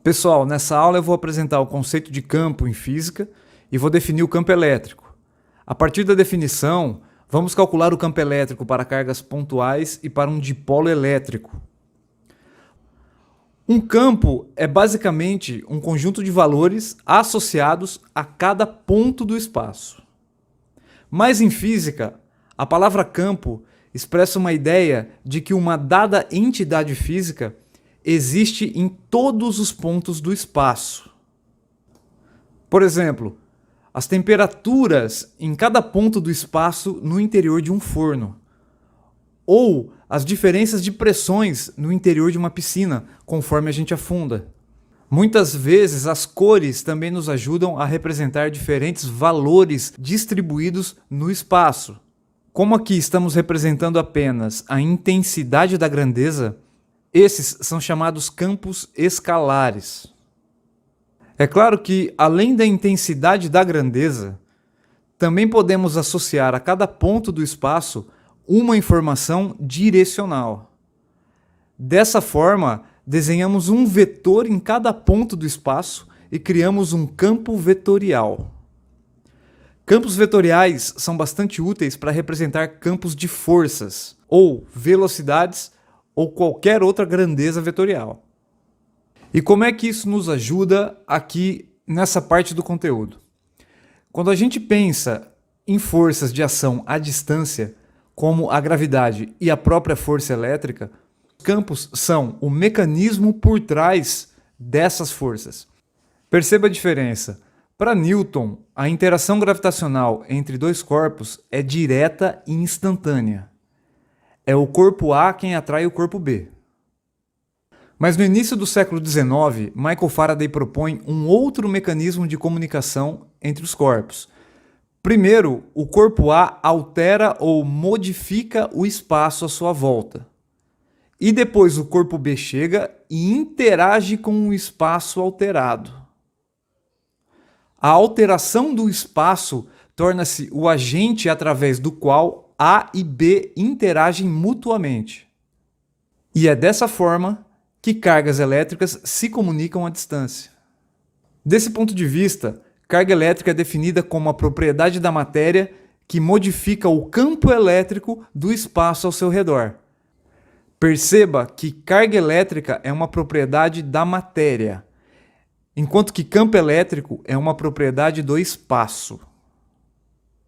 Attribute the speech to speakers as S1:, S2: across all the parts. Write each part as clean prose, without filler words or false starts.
S1: Pessoal, nessa aula eu vou apresentar o conceito de campo em física e vou definir o campo elétrico. A partir da definição, vamos calcular o campo elétrico para cargas pontuais e para um dipolo elétrico. Um campo é basicamente um conjunto de valores associados a cada ponto do espaço. Mas em física, a palavra campo expressa uma ideia de que uma dada entidade física existe em todos os pontos do espaço. Por exemplo, as temperaturas em cada ponto do espaço no interior de um forno, ou as diferenças de pressões no interior de uma piscina, conforme a gente afunda. Muitas vezes as cores também nos ajudam a representar diferentes valores distribuídos no espaço. Como aqui estamos representando apenas a intensidade da grandeza, esses são chamados campos escalares. É claro que, além da intensidade da grandeza, também podemos associar a cada ponto do espaço uma informação direcional. Dessa forma, desenhamos um vetor em cada ponto do espaço e criamos um campo vetorial. Campos vetoriais são bastante úteis para representar campos de forças, ou velocidades, ou qualquer outra grandeza vetorial. E como é que isso nos ajuda aqui nessa parte do conteúdo? Quando a gente pensa em forças de ação à distância, como a gravidade e a própria força elétrica, os campos são o mecanismo por trás dessas forças. Perceba a diferença. Para Newton, a interação gravitacional entre dois corpos é direta e instantânea. É o corpo A quem atrai o corpo B. Mas no início do século XIX, Michael Faraday propõe um outro mecanismo de comunicação entre os corpos. Primeiro, o corpo A altera ou modifica o espaço à sua volta. E depois o corpo B chega e interage com o espaço alterado. A alteração do espaço torna-se o agente através do qual A e B interagem mutuamente. E é dessa forma que cargas elétricas se comunicam à distância. Desse ponto de vista, carga elétrica é definida como a propriedade da matéria que modifica o campo elétrico do espaço ao seu redor. Perceba que carga elétrica é uma propriedade da matéria, enquanto que campo elétrico é uma propriedade do espaço.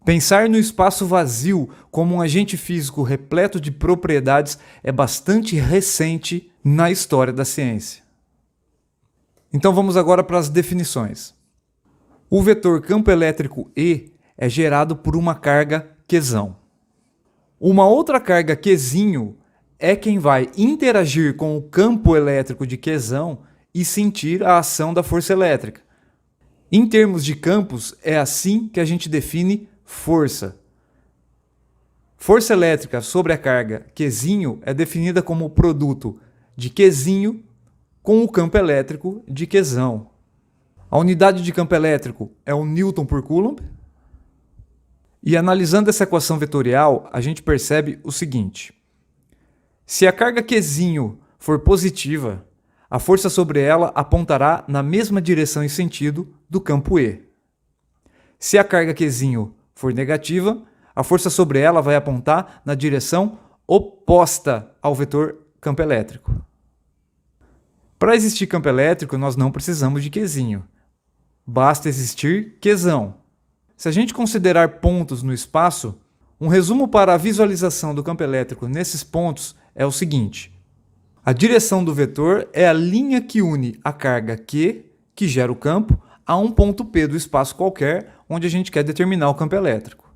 S1: Pensar no espaço vazio como um agente físico repleto de propriedades é bastante recente na história da ciência. Então vamos agora para as definições. O vetor campo elétrico E é gerado por uma carga Qzão. Uma outra carga Qzinho é quem vai interagir com o campo elétrico de Qzão e sentir a ação da força elétrica. Em termos de campos, é assim que a gente define força. Força elétrica sobre a carga Qzinho é definida como o produto de Qzinho com o campo elétrico de Qzão. A unidade de campo elétrico é o Newton por Coulomb. E analisando essa equação vetorial, a gente percebe o seguinte. Se a carga Qzinho for positiva, a força sobre ela apontará na mesma direção e sentido do campo E. Se a carga Qzinho for negativa, a força sobre ela vai apontar na direção oposta ao vetor campo elétrico. Para existir campo elétrico, nós não precisamos de Qzinho. Basta existir Qzão. Se a gente considerar pontos no espaço, um resumo para a visualização do campo elétrico nesses pontos é o seguinte. A direção do vetor é a linha que une a carga Q, que gera o campo, a um ponto P do espaço qualquer, onde a gente quer determinar o campo elétrico.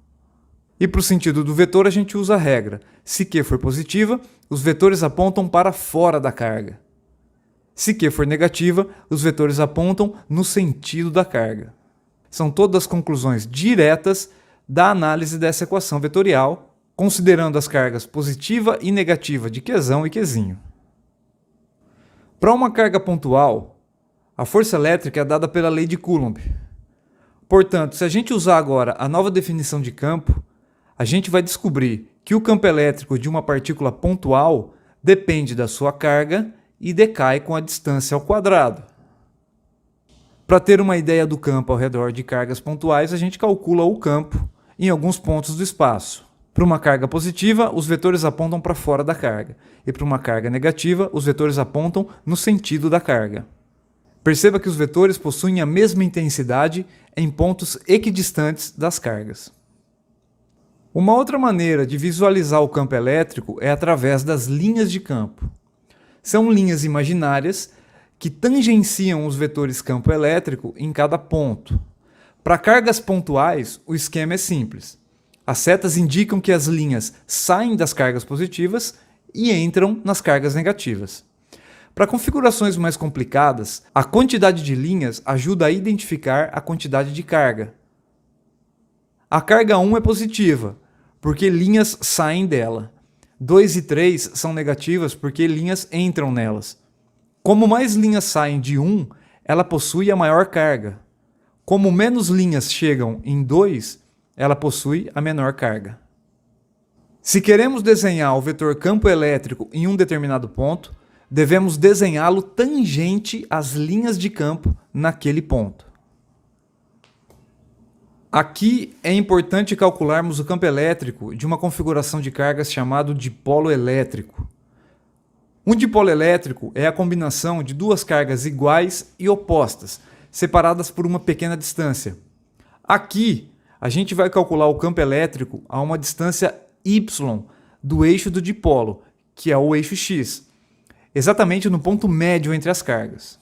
S1: E para o sentido do vetor, a gente usa a regra. Se Q for positiva, os vetores apontam para fora da carga. Se Q for negativa, os vetores apontam no sentido da carga. São todas conclusões diretas da análise dessa equação vetorial, considerando as cargas positiva e negativa de Qzão e Qzinho. Para uma carga pontual, a força elétrica é dada pela lei de Coulomb. Portanto, se a gente usar agora a nova definição de campo, a gente vai descobrir que o campo elétrico de uma partícula pontual depende da sua carga e decai com a distância ao quadrado. Para ter uma ideia do campo ao redor de cargas pontuais, a gente calcula o campo em alguns pontos do espaço. Para uma carga positiva, os vetores apontam para fora da carga, e para uma carga negativa, os vetores apontam no sentido da carga. Perceba que os vetores possuem a mesma intensidade em pontos equidistantes das cargas. Uma outra maneira de visualizar o campo elétrico é através das linhas de campo. São linhas imaginárias que tangenciam os vetores campo elétrico em cada ponto. Para cargas pontuais, o esquema é simples. As setas indicam que as linhas saem das cargas positivas e entram nas cargas negativas. Para configurações mais complicadas, a quantidade de linhas ajuda a identificar a quantidade de carga. A carga 1 é positiva, porque linhas saem dela. 2 e 3 são negativas porque linhas entram nelas. Como mais linhas saem de 1, ela possui a maior carga. Como menos linhas chegam em 2, ela possui a menor carga. Se queremos desenhar o vetor campo elétrico em um determinado ponto, devemos desenhá-lo tangente às linhas de campo naquele ponto. Aqui é importante calcularmos o campo elétrico de uma configuração de cargas chamado dipolo elétrico. Um dipolo elétrico é a combinação de duas cargas iguais e opostas, separadas por uma pequena distância. Aqui, a gente vai calcular o campo elétrico a uma distância y do eixo do dipolo, que é o eixo x, exatamente no ponto médio entre as cargas.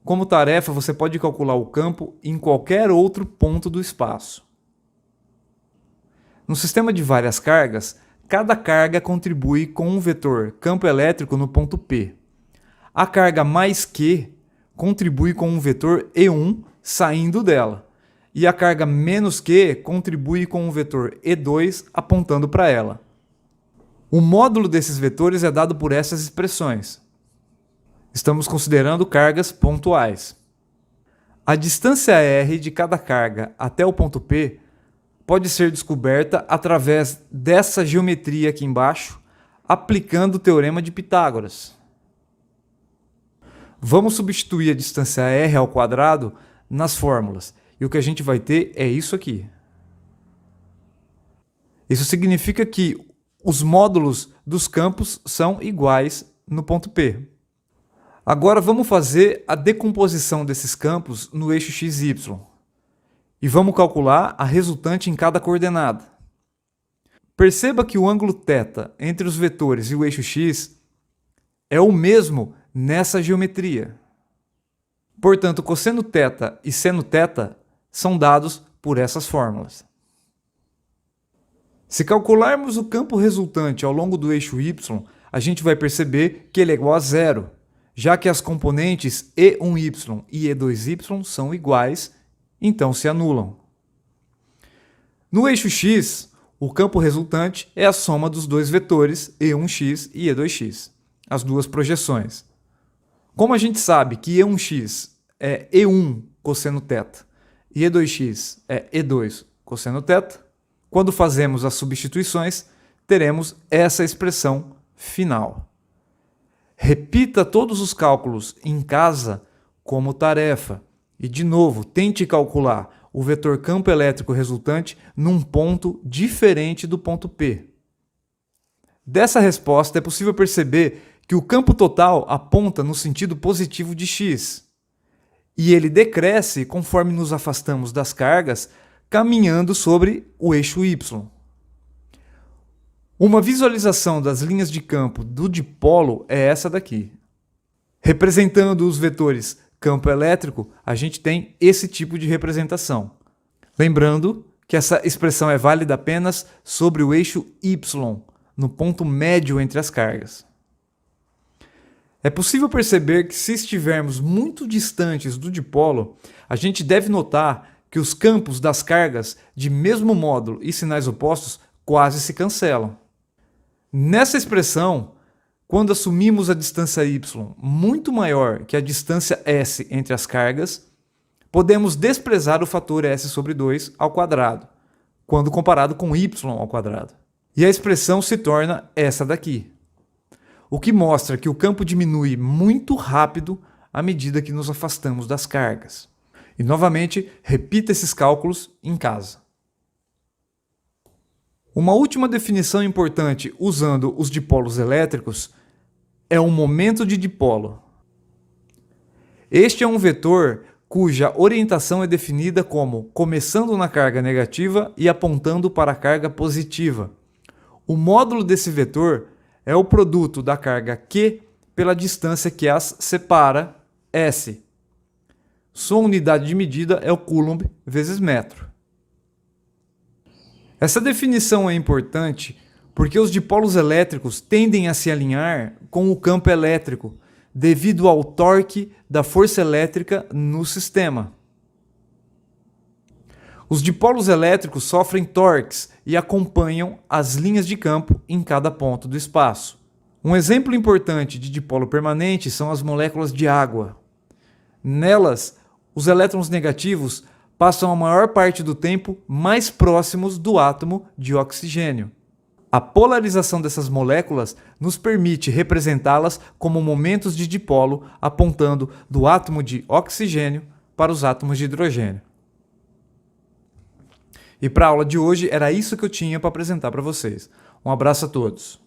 S1: Como tarefa, você pode calcular o campo em qualquer outro ponto do espaço. No sistema de várias cargas, cada carga contribui com um vetor campo elétrico no ponto P. A carga mais Q contribui com um vetor E1 saindo dela, e a carga menos Q contribui com um vetor E2 apontando para ela. O módulo desses vetores é dado por essas expressões. Estamos considerando cargas pontuais. A distância R de cada carga até o ponto P pode ser descoberta através dessa geometria aqui embaixo, aplicando o teorema de Pitágoras. Vamos substituir a distância R ao quadrado nas fórmulas, e o que a gente vai ter é isso aqui. Isso significa que os módulos dos campos são iguais no ponto P. Agora vamos fazer a decomposição desses campos no eixo XY. E vamos calcular a resultante em cada coordenada. Perceba que o ângulo θ entre os vetores e o eixo x é o mesmo nessa geometria. Portanto, cosseno θ e seno θ são dados por essas fórmulas. Se calcularmos o campo resultante ao longo do eixo y, a gente vai perceber que ele é igual a zero, já que as componentes E1y e E2y são iguais, então se anulam. No eixo x, o campo resultante é a soma dos dois vetores E1x e E2x, as duas projeções. Como a gente sabe que E1x é E1 cosseno θ e E2x é E2 cosseno θ, quando fazemos as substituições, teremos essa expressão final. Repita todos os cálculos em casa como tarefa e, de novo, tente calcular o vetor campo elétrico resultante num ponto diferente do ponto P. Dessa resposta é possível perceber que o campo total aponta no sentido positivo de x, e ele decresce conforme nos afastamos das cargas, caminhando sobre o eixo y. Uma visualização das linhas de campo do dipolo é essa daqui. Representando os vetores campo elétrico, a gente tem esse tipo de representação. Lembrando que essa expressão é válida apenas sobre o eixo y, no ponto médio entre as cargas. É possível perceber que, se estivermos muito distantes do dipolo, a gente deve notar que os campos das cargas de mesmo módulo e sinais opostos quase se cancelam. Nessa expressão, quando assumimos a distância y muito maior que a distância s entre as cargas, podemos desprezar o fator s sobre 2 ao quadrado, quando comparado com y ao quadrado. E a expressão se torna essa daqui, o que mostra que o campo diminui muito rápido à medida que nos afastamos das cargas. E novamente, repita esses cálculos em casa. Uma última definição importante usando os dipolos elétricos é o momento de dipolo. Este é um vetor cuja orientação é definida como começando na carga negativa e apontando para a carga positiva. O módulo desse vetor é o produto da carga Q pela distância que as separa, S. Sua unidade de medida é o Coulomb vezes metro. Essa definição é importante porque os dipolos elétricos tendem a se alinhar com o campo elétrico, devido ao torque da força elétrica no sistema. Os dipolos elétricos sofrem torques e acompanham as linhas de campo em cada ponto do espaço. Um exemplo importante de dipolo permanente são as moléculas de água. Nelas, os elétrons negativos passam a maior parte do tempo mais próximos do átomo de oxigênio. A polarização dessas moléculas nos permite representá-las como momentos de dipolo, apontando do átomo de oxigênio para os átomos de hidrogênio. E para a aula de hoje era isso que eu tinha para apresentar para vocês. Um abraço a todos.